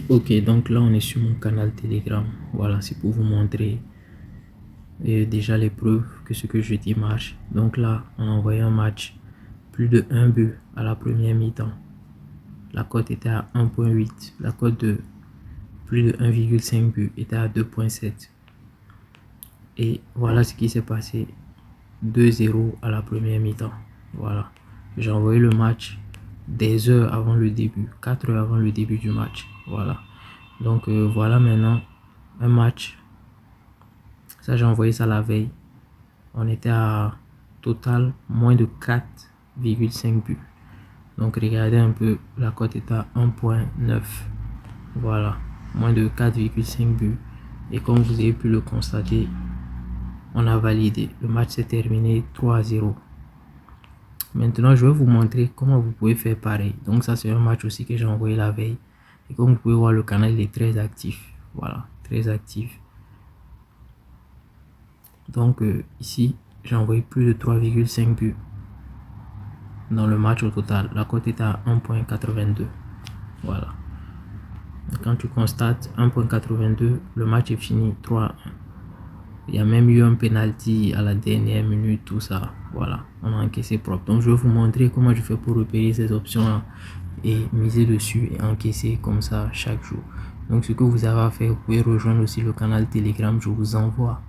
Ok, donc là on est sur mon canal Telegram. Voilà, c'est pour vous montrer déjà les preuves que ce que je dis marche. Donc là, on a envoyé un match, plus de 1 but à la première mi-temps. La cote était à 1,8. La cote de plus de 1,5 but était à 2,7. Et voilà ce qui s'est passé. 2-0 à la première mi-temps. Voilà. J'ai envoyé le match des heures avant le début, 4 heures avant le début du match. Voilà. Donc voilà maintenant un match. Ça, j'ai envoyé ça la veille. On était à total moins de 4,5 buts. Donc regardez un peu, la cote est à 1,9. Voilà, moins de 4,5 buts. Et comme vous avez pu le constater, on a validé. Le match s'est terminé 3-0. Maintenant, je vais vous montrer comment vous pouvez faire pareil. Donc ça, c'est un match aussi que j'ai envoyé la veille. Et comme vous pouvez voir, le canal est très actif. Voilà, très actif. Donc ici, j'ai envoyé plus de 3,5 buts dans le match au total. La cote est à 1,82. Voilà. Et quand tu constates 1,82, le match est fini 3-1. Il y a même eu un penalty à la dernière minute, tout ça. Voilà, on a encaissé propre. Donc je vais vous montrer comment je fais pour repérer ces options-là et miser dessus et encaisser comme ça chaque jour. Donc ce que vous avez à faire, vous pouvez rejoindre aussi le canal Telegram. Je vous envoie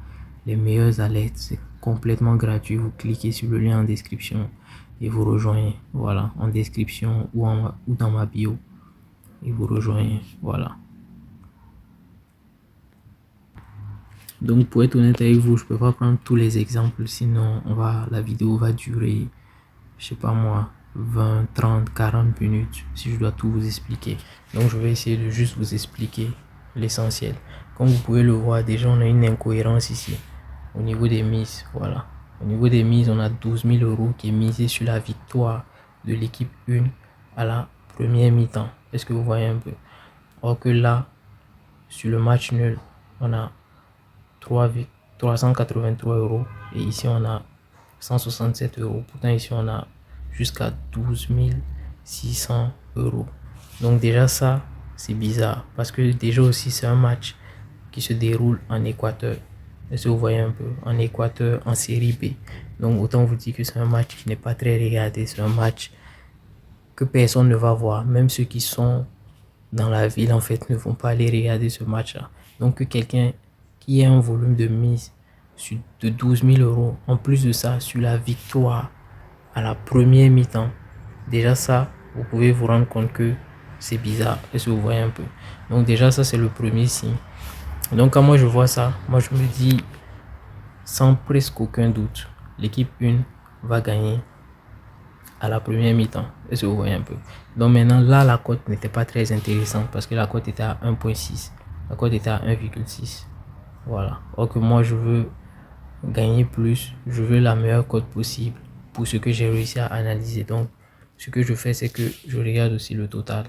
les meilleures alertes. C'est complètement gratuit. Vous cliquez sur le lien en description et vous rejoignez. Voilà, en description ou dans ma bio. Et vous rejoignez. Voilà. Donc pour être honnête avec vous, je peux pas prendre tous les exemples, sinon la vidéo va durer, je sais pas moi, 20, 30, 40 minutes si je dois tout vous expliquer. Donc je vais essayer de juste vous expliquer l'essentiel. Comme vous pouvez le voir, déjà on a une incohérence ici au niveau des mises. Voilà. Au niveau des mises, on a 12 000 euros qui est misé sur la victoire de l'équipe 1 à la première mi-temps. Est-ce que vous voyez un peu? Or que là, sur le match nul, on a 383 euros et ici on a 167 euros. Pourtant ici on a jusqu'à 12 600 euros. Donc déjà ça c'est bizarre parce que déjà aussi c'est un match qui se déroule en Équateur. Est-ce que vous voyez un peu? En Équateur, en série B. Donc autant vous dire que c'est un match qui n'est pas très regardé. C'est un match que personne ne va voir. Même ceux qui sont dans la ville en fait ne vont pas aller regarder ce match là. Donc que quelqu'un qui ait un volume de mise de 12 000 euros, en plus de ça sur la victoire à la première mi-temps, déjà ça vous pouvez vous rendre compte que c'est bizarre. Est-ce que vous voyez un peu? Donc déjà ça c'est le premier signe. Donc quand moi je vois ça, moi je me dis sans presque aucun doute, l'équipe 1 va gagner à la première mi-temps. Est-ce que vous voyez un peu? Donc maintenant, là, la cote n'était pas très intéressante parce que la cote était à 1,6. La cote était à 1,6. Voilà. Or que moi, je veux gagner plus. Je veux la meilleure cote possible pour ce que j'ai réussi à analyser. Donc, ce que je fais, c'est que je regarde aussi le total.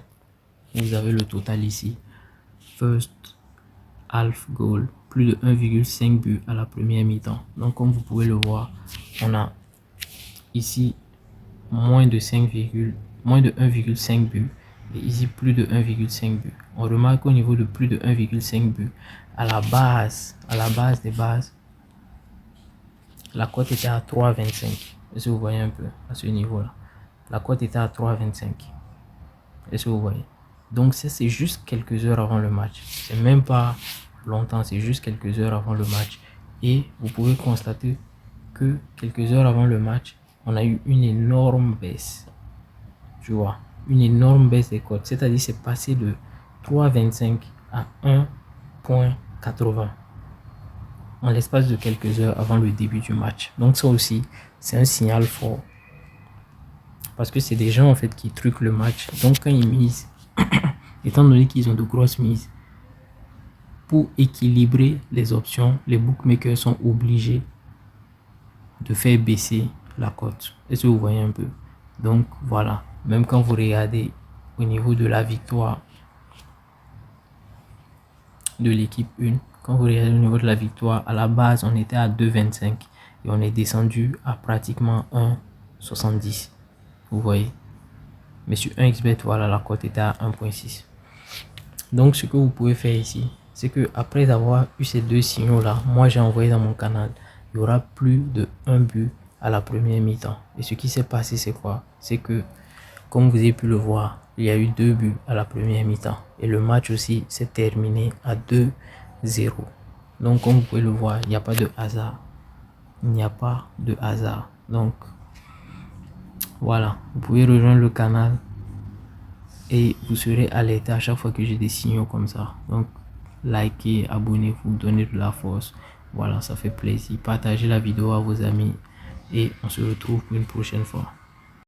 Vous avez le total ici. First half goal. Plus de 1,5 but à la première mi-temps. Donc, comme vous pouvez le voir, on a ici moins de 1,5 but et ici plus de 1,5 but. On remarque au niveau de plus de 1,5 but à la base des bases, la cote était à 3,25. Est-ce que vous voyez un peu à ce niveau là? La cote était à 3,25. Est-ce que vous voyez? Donc ça c'est juste quelques heures avant le match. C'est même pas longtemps, c'est juste quelques heures avant le match. Et vous pouvez constater que quelques heures avant le match, on a eu une énorme baisse. Tu vois, une énorme baisse des cotes. C'est-à-dire c'est passé de 3,25 à 1,80 en l'espace de quelques heures avant le début du match. Donc ça aussi, c'est un signal fort. Parce que c'est des gens en fait qui truquent le match. Donc quand ils misent, étant donné qu'ils ont de grosses mises, pour équilibrer les options, les bookmakers sont obligés de faire baisser la cote. Est-ce que vous voyez un peu? Donc voilà, même quand vous regardez au niveau de la victoire de l'équipe 1, quand vous regardez au niveau de la victoire, à la base on était à 2,25 et on est descendu à pratiquement 1,70. Vous voyez? Mais sur 1xbet, voilà, la cote était à 1,6. Donc, ce que vous pouvez faire ici, c'est que après avoir eu ces deux signaux-là, moi j'ai envoyé dans mon canal, il y aura plus de un but à la première mi-temps. Et ce qui s'est passé, c'est quoi? C'est que, comme vous avez pu le voir, il y a eu 2 buts à la première mi-temps. Et le match aussi s'est terminé à 2-0. Donc, comme vous pouvez le voir, il n'y a pas de hasard. Il n'y a pas de hasard. Donc, voilà. Vous pouvez rejoindre le canal et vous serez alerté à chaque fois que j'ai des signaux comme ça. Donc, likez, abonnez-vous, donnez de la force. Voilà, ça fait plaisir. Partagez la vidéo à vos amis et on se retrouve pour une prochaine fois.